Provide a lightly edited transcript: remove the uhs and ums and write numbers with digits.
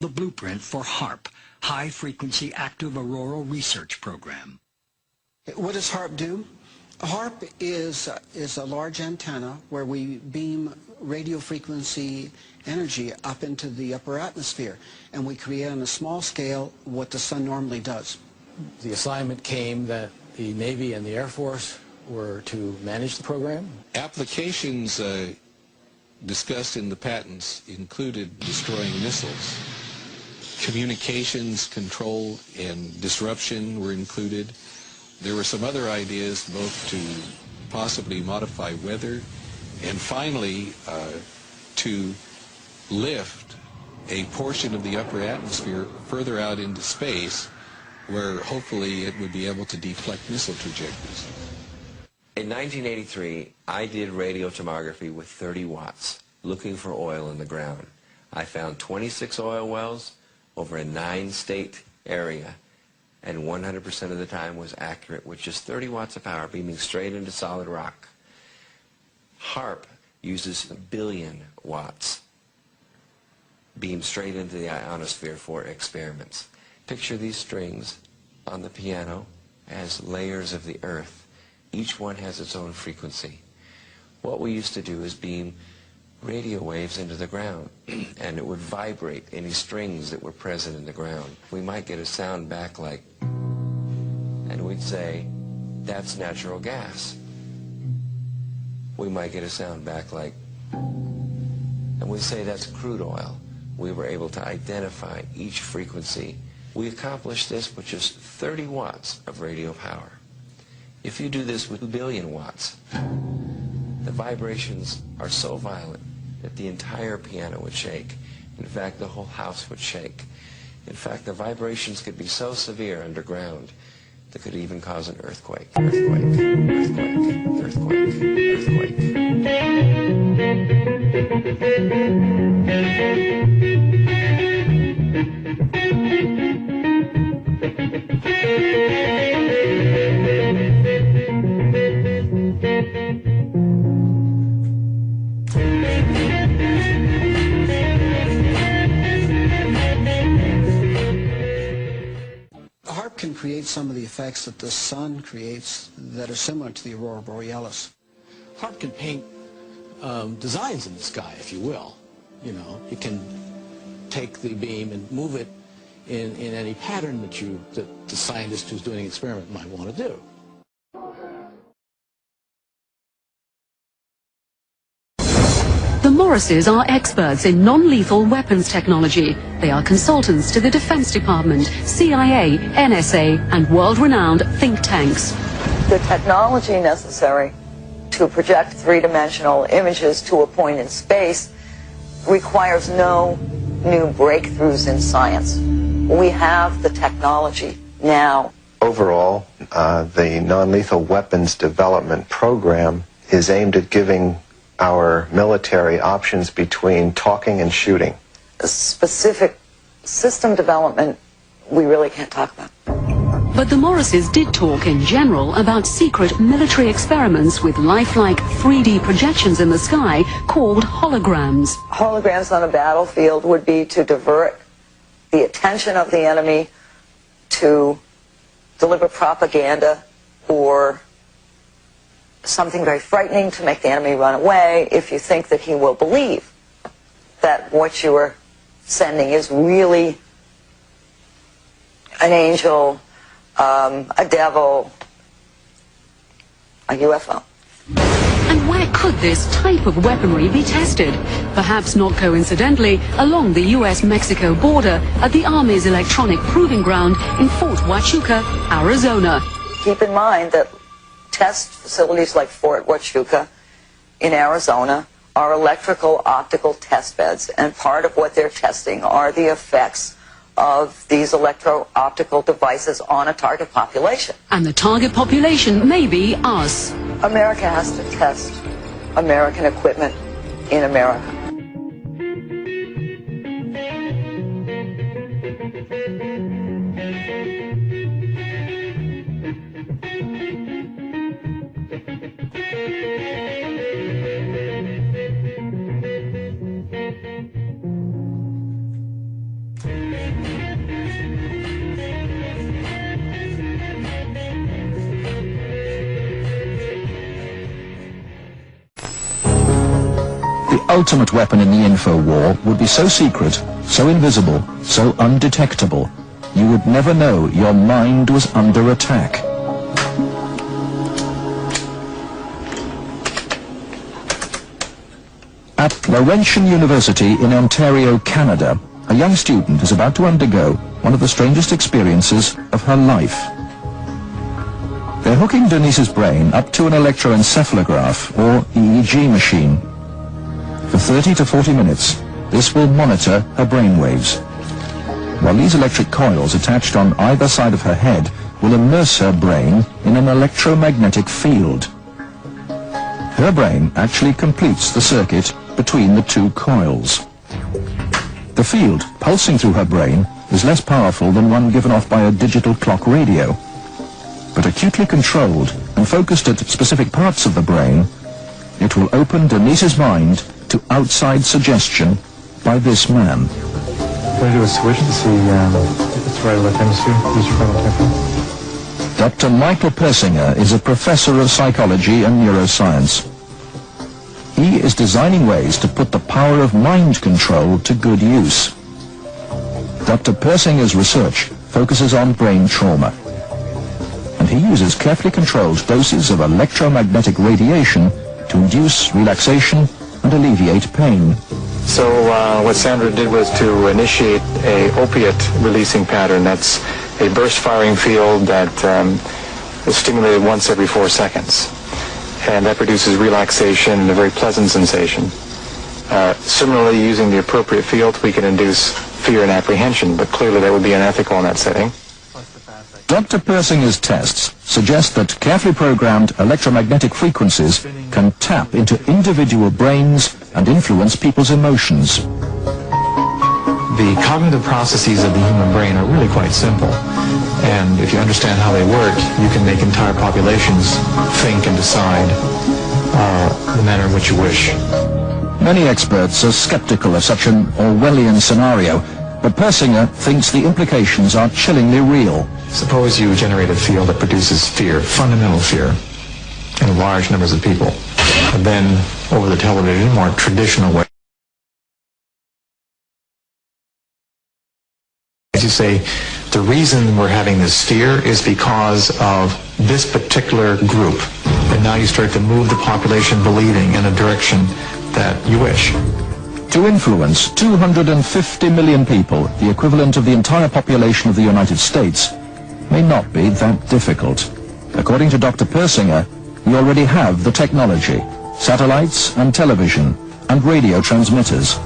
The blueprint for HAARP, High Frequency Active Auroral Research Program. What does HAARP do? HAARP is a large antenna where we beam radio frequency energy up into the upper atmosphere, and we create on a small scale what the sun normally does. The assignment came that the Navy and the Air Force were to manage the program. Applications discussed in the patents included destroying missiles. Communications control and disruption were included. There were some other ideas both to possibly modify weather and finally to lift a portion of the upper atmosphere further out into space where hopefully it would be able to deflect missile trajectories. In 1983, I did radio tomography with 30 watts, looking for oil in the ground. I found 26 oil wells over a 9-state area, and 100% of the time was accurate with just 30 watts of power beaming straight into solid rock. HAARP uses 1 billion watts beamed straight into the ionosphere for experiments. Picture these strings on the piano as layers of the earth. Each one has its own frequency. What we used to do is beam radio waves into the ground, and it would vibrate any strings that were present in the ground. We might get a sound back like, and we'd say, that's natural gas. We might get a sound back like, and we'd say, that's crude oil. We were able to identify each frequency. We accomplished this with just 30 watts of radio power. If you do this with 1 billion watts, the vibrations are so violent that the entire piano would shake. In fact, the whole house would shake. In fact, the vibrations could be so severe underground that could even cause an earthquake. Earthquake, earthquake, earthquake, HAARP can create some of the effects that the sun creates that are similar to the aurora borealis. HAARP can paint designs in the sky, if you will. You know, it can take the beam and move it in any pattern that the scientist who's doing an experiment might want to do. The Morrises are experts in non-lethal weapons technology. They are consultants to the Defense Department, CIA, NSA, and world-renowned think tanks. The technology necessary to project three-dimensional images to a point in space requires no new breakthroughs in science. We have the technology now? Overall, the non-lethal weapons development program is aimed at giving our military options between talking and shooting. Specific system development, we really can't talk about. But the Morrises did talk in general about secret military experiments with lifelike 3D projections in the sky called holograms. Holograms on a battlefield would be to divert the attention of the enemy, to deliver propaganda or something very frightening to make the enemy run away if you think that he will believe that what you are sending is really an angel, a devil, a UFO. And where could this type of weaponry be tested? Perhaps not coincidentally, along the US-Mexico border at the Army's electronic proving ground in Fort Huachuca, Arizona. Keep in mind that test facilities like Fort Huachuca in Arizona are electrical optical test beds, and part of what they're testing are the effects of these electro-optical devices on a target population. And the target population may be us. America has to test American equipment in America. The ultimate weapon in the info war would be so secret, so invisible, so undetectable, you would never know your mind was under attack. At Laurentian University in Ontario, Canada, a young student is about to undergo one of the strangest experiences of her life. They're hooking Denise's brain up to an electroencephalograph, or EEG machine. For 30 to 40 minutes, this will monitor her brainwaves, while these electric coils attached on either side of her head will immerse her brain in an electromagnetic field. Her brain actually completes the circuit between the two coils. The field pulsing through her brain is less powerful than one given off by a digital clock radio, but acutely controlled and focused at specific parts of the brain, it will open Denise's mind to outside suggestion by this man. What do you do is switch to see if it's right or left hemisphere? Use your frontal temporal. Dr. Michael Persinger is a professor of psychology and neuroscience. He is designing ways to put the power of mind control to good use. Dr. Persinger's research focuses on brain trauma, and he uses carefully controlled doses of electromagnetic radiation to induce relaxation and alleviate pain. So what Sandra did was to initiate a opiate releasing pattern. That's a burst firing field that is stimulated once every 4 seconds. And that produces relaxation and a very pleasant sensation. Similarly, using the appropriate field, we can induce fear and apprehension, but clearly that would be unethical in that setting. Dr. Persinger's tests suggest that carefully programmed electromagnetic frequencies can tap into individual brains and influence people's emotions. The cognitive processes of the human brain are really quite simple. And if you understand how they work, you can make entire populations think and decide the manner in which you wish. Many experts are skeptical of such an Orwellian scenario, but Persinger thinks the implications are chillingly real. Suppose you generate a field that produces fear, fundamental fear, in large numbers of people. And then, over the television, more traditional way, as you say, the reason we're having this fear is because of this particular group. And now you start to move the population believing in a direction that you wish. To influence 250 million people, the equivalent of the entire population of the United States, may not be that difficult. According to Dr. Persinger, we already have the technology, satellites and television and radio transmitters.